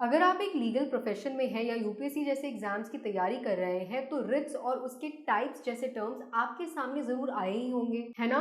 अगर आप एक लीगल प्रोफेशन में हैं या यूपीएससी जैसे एग्जाम्स की तैयारी कर रहे हैं तो रिट्स और उसके टाइप्स जैसे टर्म्स आपके सामने जरूर आए ही होंगे, है ना।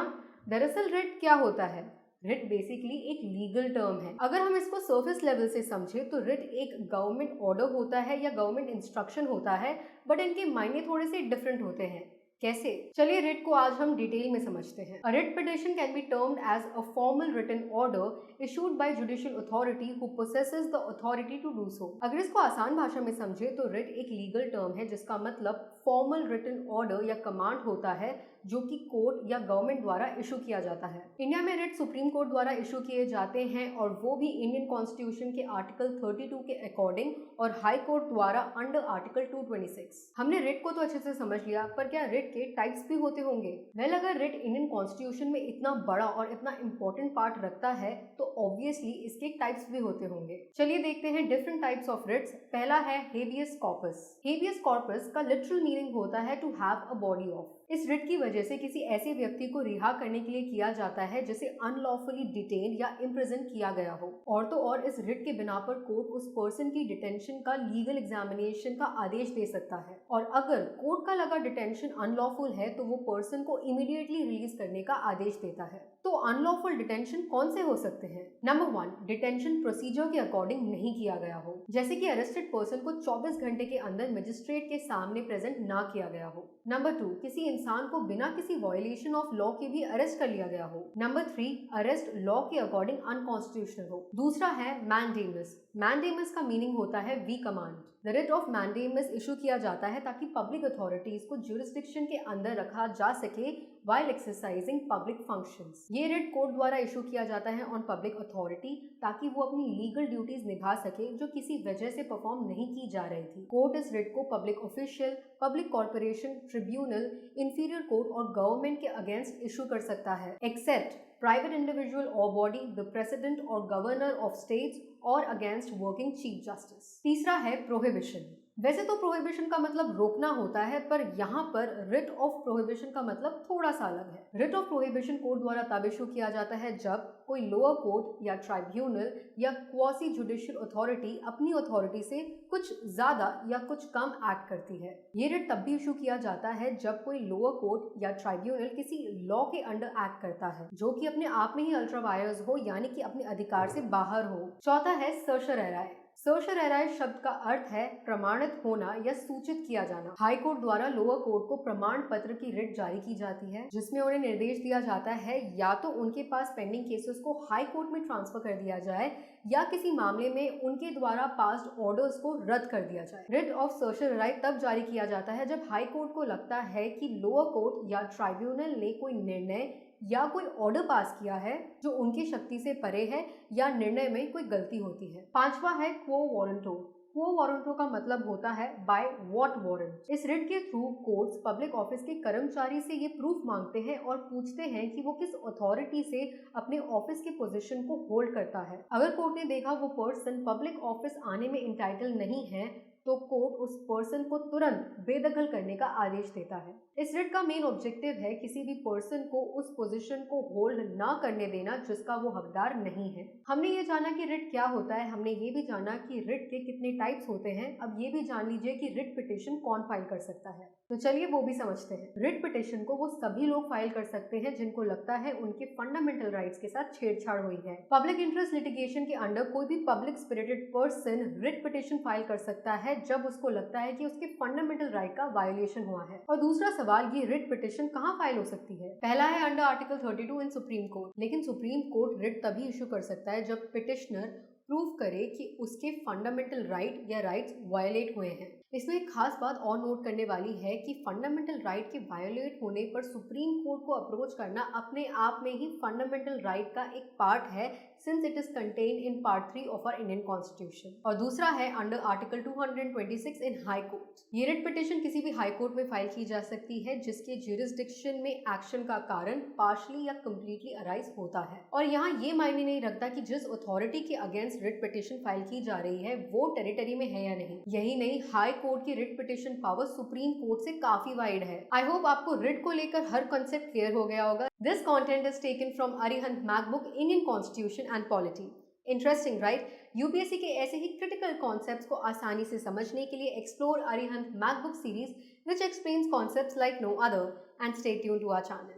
दरअसल रिट क्या होता है? रिट बेसिकली एक लीगल टर्म है। अगर हम इसको सरफेस लेवल से समझे तो रिट एक गवर्नमेंट ऑर्डर होता है या गवर्नमेंट इंस्ट्रक्शन होता है, बट इनके मायने थोड़े से डिफरेंट होते हैं। कैसे? चलिए रिट को आज हम डिटेल में समझते हैं। A writ petition can be termed as a formal written order issued by judicial authority who possesses the authority to do so. अगर इसको आसान भाषा में समझे तो रिट एक लीगल टर्म है जिसका मतलब फॉर्मल रिटन ऑर्डर या कमांड होता है जो कि कोर्ट या गवर्नमेंट द्वारा इशू किया जाता है। इंडिया में रिट सुप्रीम कोर्ट द्वारा इशू किए जाते हैं और वो भी इंडियन कॉन्स्टिट्यूशन के आर्टिकल 32 के अकॉर्डिंग और हाई कोर्ट द्वारा अंडर आर्टिकल 226। हमने रिट को तो अच्छे से समझ लिया, पर क्या रिट के टाइप्स भी होते होंगे? वेल, अगर रिट इंडियन कॉन्स्टिट्यूशन में इतना बड़ा और इतना इंपॉर्टेंट पार्ट रखता है तो ऑब्वियसली इसके टाइप्स भी होते होंगे। चलिए देखते हैं डिफरेंट टाइप्स ऑफ रिट्स। पहला है हेबियस कॉर्पस। हेबियस कॉर्पस का लिटरल मीनिंग होता है to have a body of. इस रिट की वजह से किसी ऐसे व्यक्ति को रिहा करने के लिए किया जाता है जिसे अनलॉफुली डिटेन या इम्प्रिजन किया गया हो, और तो और इस रिट के बिना पर कोर्ट उस पर्सन की डिटेंशन का लीगल एग्जामिनेशन का आदेश दे सकता है, और अगर कोर्ट का लगा डिटेंशन अनलॉफुल है तो वो पर्सन को इमीडिएटली रिलीज करने का आदेश देता है। तो अनलॉफुल डिटेंशन कौन से हो सकते हैं? नंबर 1, डिटेंशन प्रोसीजर के अकॉर्डिंग नहीं किया गया हो, जैसे कि अरेस्टेड पर्सन को 24 घंटे के अंदर मजिस्ट्रेट के सामने प्रेजेंट ना किया गया हो। नंबर 2, किसी इंसान को बिना किसी वायलेशन ऑफ लॉ के भी अरेस्ट कर लिया गया हो। नंबर 3, अरेस्ट लॉ के अकॉर्डिंग अनकॉन्स्टिट्यूशनल हो। दूसरा है मैंडेमस। मैंडेमस का मीनिंग होता है we command. The writ of mandamus issue किया जाता है ताकि पब्लिक अथॉरिटीज को ज्यूरिसडिक्शन के अंदर रखा जा सके while exercising public functions। ये रिट कोर्ट द्वारा इशू किया जाता है ऑन पब्लिक अथॉरिटी ताकि वो अपनी लीगल ड्यूटीज निभा सके जो किसी वजह से परफॉर्म नहीं की जा रही थी। कोर्ट इस रिट को public official, public corporation, tribunal, inferior court और गवर्नमेंट के अगेंस्ट इशू कर सकता है, एक्सेप्ट प्राइवेट इंडिविजुअल और बॉडी, द प्रेसिडेंट और गवर्नर ऑफ स्टेट्स और अगेंस्ट वर्किंग चीफ जस्टिस। तीसरा है प्रोहिबिशन। वैसे तो प्रोहिबिशन का मतलब रोकना होता है, पर यहाँ पर रिट ऑफ प्रोहिबिशन का मतलब थोड़ा सा अलग है। रिट ऑफ प्रोहिबिशन कोर्ट द्वारा तब इशू किया जाता है जब कोई लोअर कोर्ट या ट्राइब्यूनल या क्वासी जुडिशियल अथॉरिटी अपनी अथॉरिटी से कुछ ज्यादा या कुछ कम एक्ट करती है। ये रिट तब भी इशू किया जाता है जब कोई लोअर कोर्ट या ट्राइब्यूनल किसी लॉ के अंडर एक्ट करता है जो कि अपने आप में ही अल्ट्रा वायरस हो, यानी कि अपने अधिकार से बाहर हो। चौथा है सर्सराई। सर्सराई शब्द का अर्थ है प्रमाणित होना या सूचित किया जाना। हाई कोर्ट द्वारा लोअर कोर्ट को प्रमाण पत्र की रिट जारी की जाती है जिसमें उन्हें निर्देश दिया जाता है या तो उनके पास पेंडिंग केसेस को हाई कोर्ट में ट्रांसफर कर दिया जाए या किसी मामले में उनके द्वारा पास्ड ऑर्डर्स को रद्द कर दिया जाए। रिट ऑफ सर्सराई तब जारी किया जाता है जब हाई कोर्ट को लगता है कि लोअर कोर्ट या ट्राइब्यूनल ने कोई निर्णय या कोई ऑर्डर पास किया है जो उनकी शक्ति से परे है या निर्णय में कोई गलती होती है। पांचवा है क्वो वारंटो। क्वो वारंटो का मतलब होता है बाय व्हाट वारंट। इस रिट के थ्रू कोर्ट्स पब्लिक ऑफिस के कर्मचारी से ये प्रूफ मांगते हैं और पूछते हैं कि वो किस अथॉरिटी से अपने ऑफिस के पोजीशन को होल्ड करता है। अगर कोर्ट ने देखा वो पर्सन पब्लिक ऑफिस आने में इंटाइटल नहीं है तो कोर्ट उस पर्सन को तुरंत बेदखल करने का आदेश देता है। इस रिट का मेन ऑब्जेक्टिव है किसी भी पर्सन को उस पोजीशन को होल्ड ना करने देना जिसका वो हकदार नहीं है। हमने ये जाना कि रिट क्या होता है, हमने ये भी जाना कि रिट के कितने टाइप्स होते हैं। अब ये भी जान लीजिए कि रिट पिटिशन कौन फाइल कर सकता है, तो चलिए वो भी समझते हैं। रिट पिटिशन को वो सभी लोग फाइल कर सकते हैं जिनको लगता है उनके फंडामेंटल राइट्स के साथ छेड़छाड़ हुई है। पब्लिक इंटरेस्ट लिटिगेशन के अंडर कोई भी public spirited person writ petition file कर सकता है जब उसको लगता है कि उसके फंडामेंटल राइट का वायोलेशन हुआ है। और दूसरा सवाल, ये रिट पिटिशन कहाँ फाइल हो सकती है? पहला है अंडर आर्टिकल 32 इन सुप्रीम कोर्ट। लेकिन सुप्रीम कोर्ट रिट तभी इशू कर सकता है जब पिटिशनर प्रूव करे कि उसके फंडामेंटल राइट या राइट्स वायोलेट हुए हैं। इसमें एक खास बात और नोट करने वाली है कि फंडामेंटल राइट के वायोलेट होने पर सुप्रीम कोर्ट को अप्रोच करना अपने आप में ही फंडामेंटल राइट का एक पार्ट है, since it is contained in part 3 of our Indian constitution. और दूसरा है under article 226 in high court. ये रिट पिटिशन किसी भी हाई कोर्ट में फाइल की जा सकती है जिसके ज्यूरिसडिक्शन में एक्शन का कारण पार्शली या कंप्लीटली अराइज होता है। और यहाँ ये मायने नहीं रखता कि जिस अथॉरिटी के अगेंस्ट रिट पिटिशन फाइल की जा रही है वो टेरिटरी में है या नहीं। यही नहीं, हाई कोर्ट की writ petition power supreme court से काफी वाइड है। आई होप आपको रिट को लेकर हर कॉन्सेप्ट क्लियर हो गया होगा। This content is taken from Arihant MacBook Indian constitution and polity. Interesting, right? UPSC के ऐसे ही क्रिटिकल कॉन्सेप्ट्स को आसानी से समझने के लिए explore Arihant math book series which explains concepts like no other, and stay tuned to our channel.